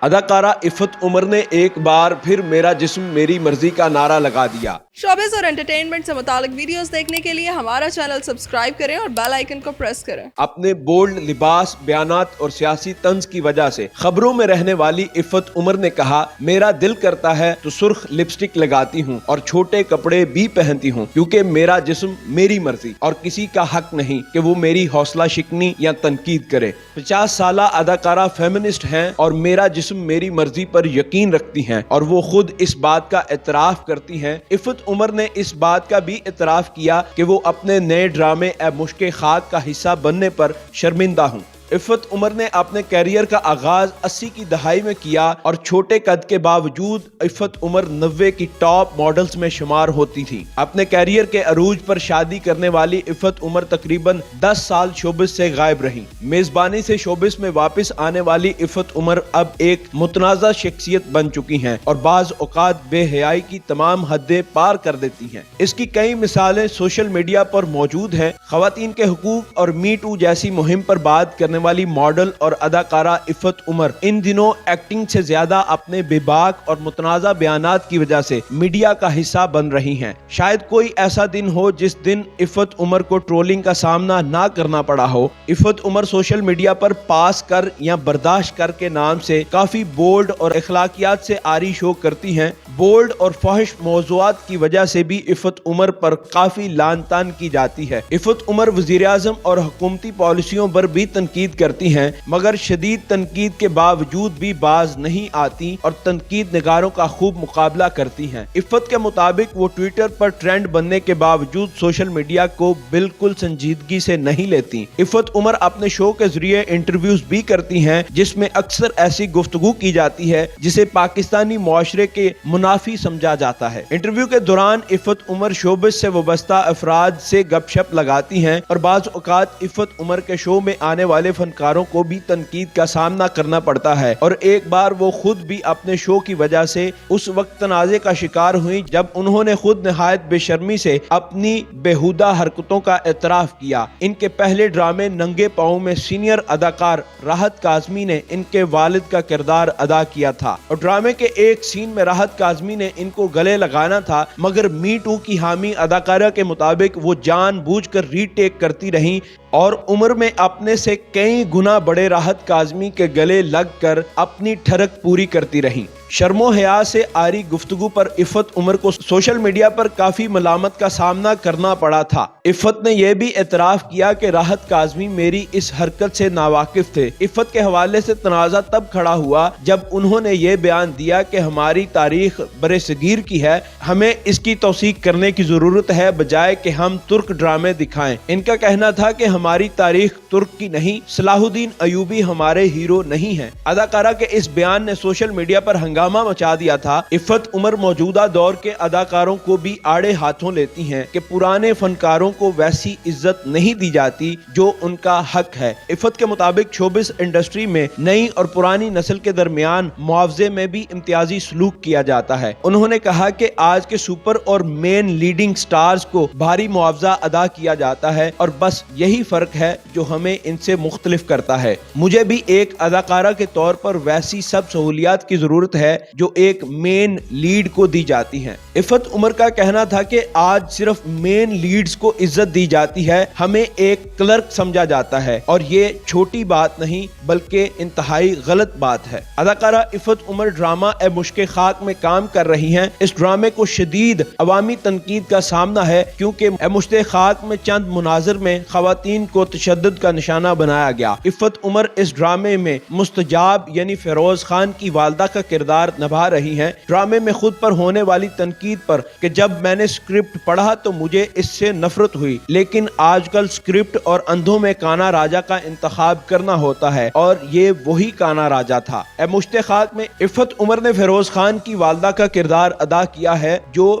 اداکارہ عفت عمر نے ایک بار پھر میرا جسم میری مرضی کا نعرہ لگا دیا۔ شوبز اور انٹرٹینمنٹ سے متعلق ویڈیوز دیکھنے کے لیے ہمارا چینل سبسکرائب کریں اور بیل آئیکن کو پریس کریں۔ اپنے بولڈ لباس، بیانات اور سیاسی طنز کی وجہ سے خبروں میں رہنے والی عفت عمر نے کہا، میرا دل کرتا ہے تو سرخ لپسٹک لگاتی ہوں اور چھوٹے کپڑے بھی پہنتی ہوں کیونکہ میرا جسم میری مرضی اور کسی کا حق نہیں کہ وہ میری حوصلہ شکنی یا تنقید کرے۔ 50 سالہ اداکارہ فیمنسٹ ہیں اور میرا جسم میری مرضی پر یقین رکھتی ہیں اور وہ خود اس بات کا اعتراف کرتی ہیں۔ عفت عمر نے اس بات کا بھی اعتراف کیا کہ وہ اپنے نئے ڈرامے اے مشک خاک کا حصہ بننے پر شرمندہ ہوں۔ عفت عمر نے اپنے کیریئر کا آغاز 80 کی دہائی میں کیا اور چھوٹے قد کے باوجود عفت عمر 90 کی ٹاپ ماڈلز میں شمار ہوتی تھی۔ اپنے کیریئر کے عروج پر شادی کرنے والی عفت عمر تقریباً 10 سال شوبز سے غائب رہیں۔ میزبانی سے شوبز میں واپس آنے والی عفت عمر اب ایک متنازع شخصیت بن چکی ہیں اور بعض اوقات بے حیائی کی تمام حدیں پار کر دیتی ہیں۔ اس کی کئی مثالیں سوشل میڈیا پر موجود ہیں۔ خواتین کے حقوق اور می ٹو جیسی مہم پر بات کرنے والی ماڈل اور اداکارہ عفت عمر ان دنوں ایکٹنگ سے زیادہ اپنے بے باک اور متنازع بیانات کی وجہ سے میڈیا کا حصہ بن رہی ہیں۔ شاید کوئی ایسا دن ہو جس دن عفت عمر کو ٹرولنگ کا سامنا نہ کرنا پڑا ہو۔ عفت عمر سوشل میڈیا پر پاس کر یا برداشت کر کے نام سے کافی بولڈ اور اخلاقیات سے آری شو کرتی ہیں۔ بولڈ اور فحش موضوعات کی وجہ سے بھی عفت عمر پر کافی لعن طعن کی جاتی ہے۔ عفت عمر وزیر اعظم اور حکومتی پالیسیوں پر بھی تنقید کرتی ہیں مگر شدید تنقید کے باوجود بھی باز نہیں آتی اور تنقید نگاروں کا خوب مقابلہ کرتی ہیں۔ عفت کے مطابق وہ ٹویٹر پر ٹرینڈ بننے کے باوجود سوشل میڈیا کو بالکل سنجیدگی سے نہیں لیتی۔ عفت عمر اپنے شو کے ذریعے انٹرویوز بھی کرتی ہیں جس میں اکثر ایسی گفتگو کی جاتی ہے جسے پاکستانی معاشرے کے منافی سمجھا جاتا ہے۔ انٹرویو کے دوران عفت عمر شوبز سے وابستہ افراد سے گپ شپ لگاتی ہیں اور بعض اوقات عفت عمر کے شو میں آنے والے فنکاروں کو بھی تنقید کا سامنا کرنا پڑتا ہے اور ایک بار وہ خود بھی اپنے شو کی وجہ سے اس وقت تنازع کا شکار ہوئی جب انہوں نے خود نہایت بے شرمی سے اپنی بیہودہ حرکتوں کا اعتراف کیا۔ ان کے پہلے ڈرامے ننگے پاؤں میں سینئر اداکار راحت کاظمی نے ان کے والد کا کردار ادا کیا تھا اور ڈرامے کے ایک سین میں راحت کاظمی نے ان کو گلے لگانا تھا مگر می ٹو کی حامی اداکارہ کے مطابق وہ جان بوجھ کر ری ٹیک کرتی رہیں اور عمر میں اپنے سے کئی گنا بڑے راحت کاظمی کے گلے لگ کر اپنی ٹھڑک پوری کرتی رہیں۔ شرم و حیا سے آری گفتگو پر عفت عمر کو سوشل میڈیا پر کافی ملامت کا سامنا کرنا پڑا تھا۔ عفت نے یہ بھی اعتراف کیا کہ راحت کاظمی میری اس حرکت سے ناواقف تھے۔ عفت کے حوالے سے تنازع تب کھڑا ہوا جب انہوں نے یہ بیان دیا کہ ہماری تاریخ برصغیر کی ہے، ہمیں اس کی توثیق کرنے کی ضرورت ہے بجائے کہ ہم ترک ڈرامے دکھائیں۔ ان کا کہنا تھا کہ ہماری تاریخ ترک کی نہیں، صلاح الدین ایوبی ہمارے ہیرو نہیں ہیں۔ اداکارہ کے اس بیان نے سوشل میڈیا پر ہنگامہ مچا دیا تھا۔ عفت عمر موجودہ دور کے اداکاروں کو بھی آڑے ہاتھوں لیتی ہیں کہ پرانے فنکاروں کو ویسی عزت نہیں دی جاتی جو ان کا حق ہے۔ عفت کے مطابق شوبز انڈسٹری میں نئی اور پرانی نسل کے درمیان معاوضے میں بھی امتیازی سلوک کیا جاتا ہے۔ انہوں نے کہا کہ آج کے سپر اور مین لیڈنگ سٹارز کو بھاری معاوضہ ادا کیا جاتا ہے اور بس یہی فرق ہے جو ہمیں ان سے مختلف کرتا ہے۔ مجھے بھی ایک اداکارہ کے طور پر ویسی سب سہولیات کی ضرورت ہے جو ایک مین لیڈ کو دی جاتی ہیں۔ عفت عمر کا کہنا تھا کہ آج صرف مین لیڈز کو عزت دی جاتی ہے، ہمیں ایک کلرک سمجھا جاتا ہے اور یہ چھوٹی بات نہیں بلکہ انتہائی غلط بات ہے۔ اداکارہ عفت عمر ڈرامہ اے مشک خاک میں کام کر رہی ہیں۔ اس ڈرامے کو شدید عوامی تنقید کا سامنا ہے کیونکہ اے مشک خاک میں چند مناظر میں خواتین کو تشدد کا نشانہ بنایا گیا۔ عفت عمر اس ڈرامے میں مستجاب یعنی فیروز خان کی والدہ کا کردار نبھا رہی ہیں۔ ڈرامے میں خود پر ہونے والی تنقید پر کہ جب میں نے اسکرپٹ پڑھا تو مجھے اس سے نفرت ہوئی، لیکن آج کل اسکرپٹ اور اندھوں میں کانا راجا کا انتخاب کرنا ہوتا ہے اور یہ وہی کانا راجا تھا۔ اے مشت خاک میں عفت عمر نے فیروز خان کی والدہ کا کردار ادا کیا ہے جو